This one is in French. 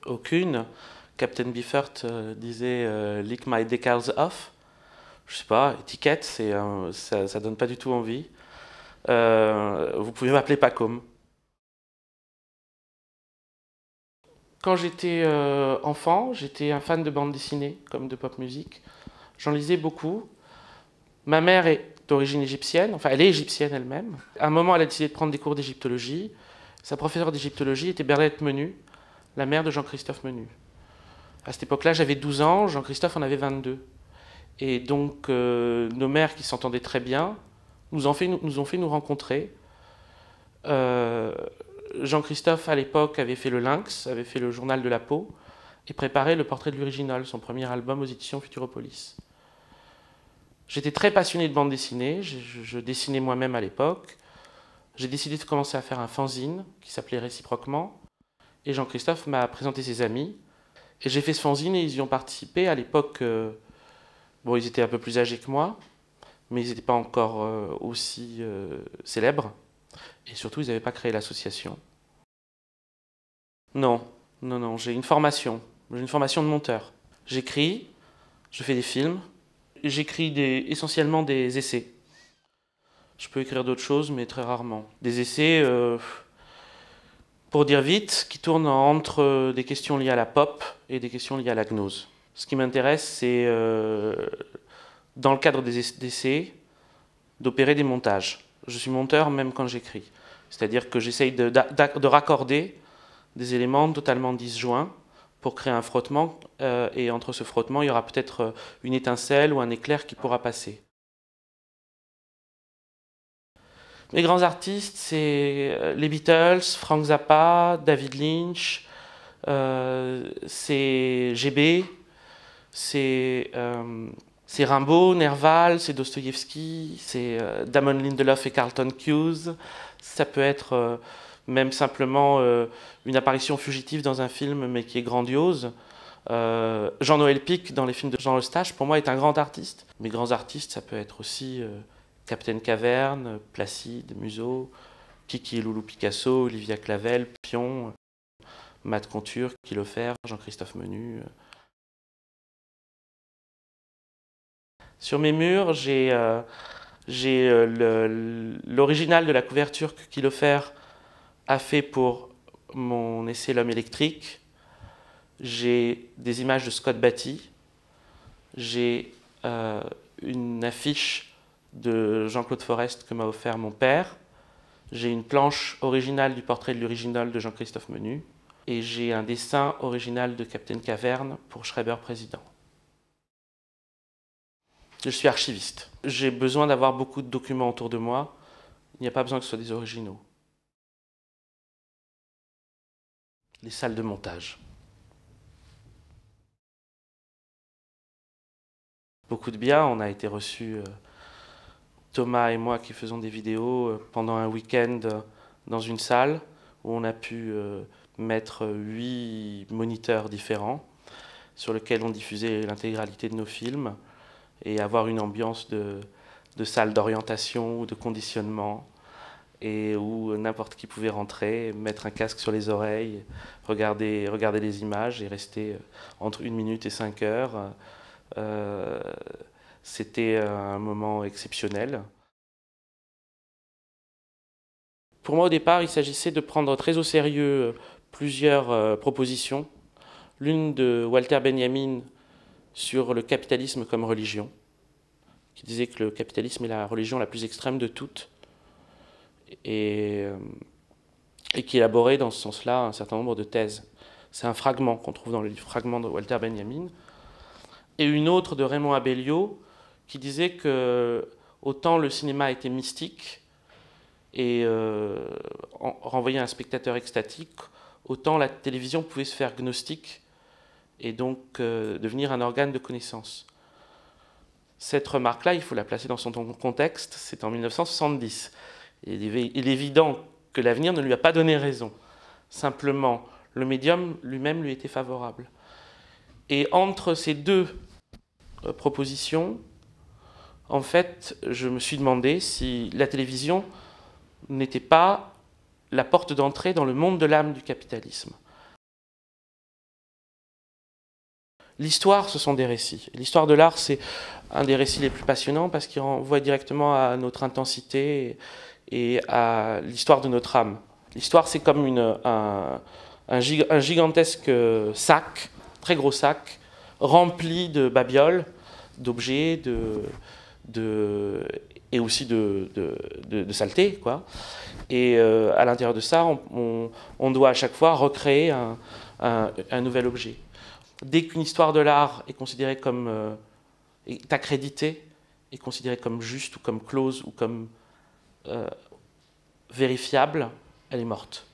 Aucune. Captain Beefheart disait Lick my decals off. Je sais pas, étiquette, ça donne pas du tout envie. Vous pouvez m'appeler Pacôme. Quand j'étais enfant, j'étais un fan de bande dessinée, comme de pop music. J'en lisais beaucoup. Ma mère est d'origine égyptienne, enfin elle est égyptienne elle-même. À un moment, elle a décidé de prendre des cours d'égyptologie. Sa professeure d'égyptologie était Bernadette Menu, la mère de Jean-Christophe Menu. À cette époque-là, j'avais 12 ans, Jean-Christophe en avait 22. Et donc, nos mères qui s'entendaient très bien nous ont fait nous rencontrer. Jean-Christophe, à l'époque, avait fait le Lynx, avait fait le Journal de la Peau, et préparait Le Portrait de l'Original, son premier album aux éditions Futuropolis. J'étais très passionné de bande dessinée, je dessinais moi-même à l'époque. J'ai décidé de commencer à faire un fanzine qui s'appelait Réciproquement, et Jean-Christophe m'a présenté ses amis. Et j'ai fait ce fanzine et ils y ont participé. À l'époque, bon, ils étaient un peu plus âgés que moi, mais ils n'étaient pas encore aussi célèbres. Et surtout, ils n'avaient pas créé l'association. Non, non, j'ai une formation. J'ai une formation de monteur. J'écris, je fais des films. J'écris essentiellement des essais. Je peux écrire d'autres choses, mais très rarement. Des essais, pour dire vite, qui tournent entre des questions liées à la pop et des questions liées à la gnose. Ce qui m'intéresse, c'est, dans le cadre des essais, d'opérer des montages. Je suis monteur même quand j'écris. C'est-à-dire que j'essaye de raccorder des éléments totalement disjoints pour créer un frottement, et entre ce frottement, il y aura peut-être une étincelle ou un éclair qui pourra passer. Mes grands artistes, c'est les Beatles, Frank Zappa, David Lynch, c'est GB, c'est Rimbaud, Nerval, c'est Dostoïevski, c'est Damon Lindelof et Carlton Cuse. Ça peut être même simplement une apparition fugitive dans un film, mais qui est grandiose. Jean-Noël Pic, dans les films de Jean Eustache, pour moi, est un grand artiste. Mes grands artistes, ça peut être aussi Captain Caverne, Placide, Museau, Kiki et Loulou Picasso, Olivia Clavel, Pion, Matt Conture, Kilofer, Jean-Christophe Menu. Sur mes murs, j'ai l'original de la couverture que Kilofer a fait pour mon essai L'homme électrique. J'ai des images de Scott Batty. J'ai une affiche de Jean-Claude Forest que m'a offert mon père. J'ai une planche originale du portrait de l'original de Jean-Christophe Menu. Et j'ai un dessin original de Captain Caverne pour Schreiber président. Je suis archiviste. J'ai besoin d'avoir beaucoup de documents autour de moi. Il n'y a pas besoin que ce soit des originaux. Les salles de montage. Beaucoup de bien. On a été reçus, Thomas et moi qui faisons des vidéos, pendant un week-end dans une salle où on a pu mettre 8 moniteurs différents sur lesquels on diffusait l'intégralité de nos films et avoir une ambiance de salle d'orientation ou de conditionnement, et où n'importe qui pouvait rentrer, mettre un casque sur les oreilles, regarder les images et rester entre 1 minute et 5 heures. C'était un moment exceptionnel. Pour moi, au départ, il s'agissait de prendre très au sérieux plusieurs propositions. L'une de Walter Benjamin sur le capitalisme comme religion, qui disait que le capitalisme est la religion la plus extrême de toutes, et qui élaborait dans ce sens-là un certain nombre de thèses. C'est un fragment qu'on trouve dans le fragment de Walter Benjamin. Et une autre de Raymond Abellio, qui disait que autant le cinéma était mystique et renvoyait un spectateur extatique, autant la télévision pouvait se faire gnostique et donc devenir un organe de connaissance. Cette remarque-là, il faut la placer dans son contexte, c'est en 1970. Il est évident que l'avenir ne lui a pas donné raison. Simplement, le médium lui-même lui était favorable. Et entre ces deux propositions, en fait, je me suis demandé si la télévision n'était pas la porte d'entrée dans le monde de l'âme du capitalisme. L'histoire, ce sont des récits. L'histoire de l'art, c'est un des récits les plus passionnants parce qu'il renvoie directement à notre intensité et à l'histoire de notre âme. L'histoire, c'est comme un gigantesque sac, très gros sac, rempli de babioles, d'objets, et aussi de saleté, quoi. Et à l'intérieur de ça, on doit à chaque fois recréer un nouvel objet. Dès qu'une histoire de l'art est considérée comme est accréditée, est considérée comme juste ou comme close ou comme vérifiable, elle est morte.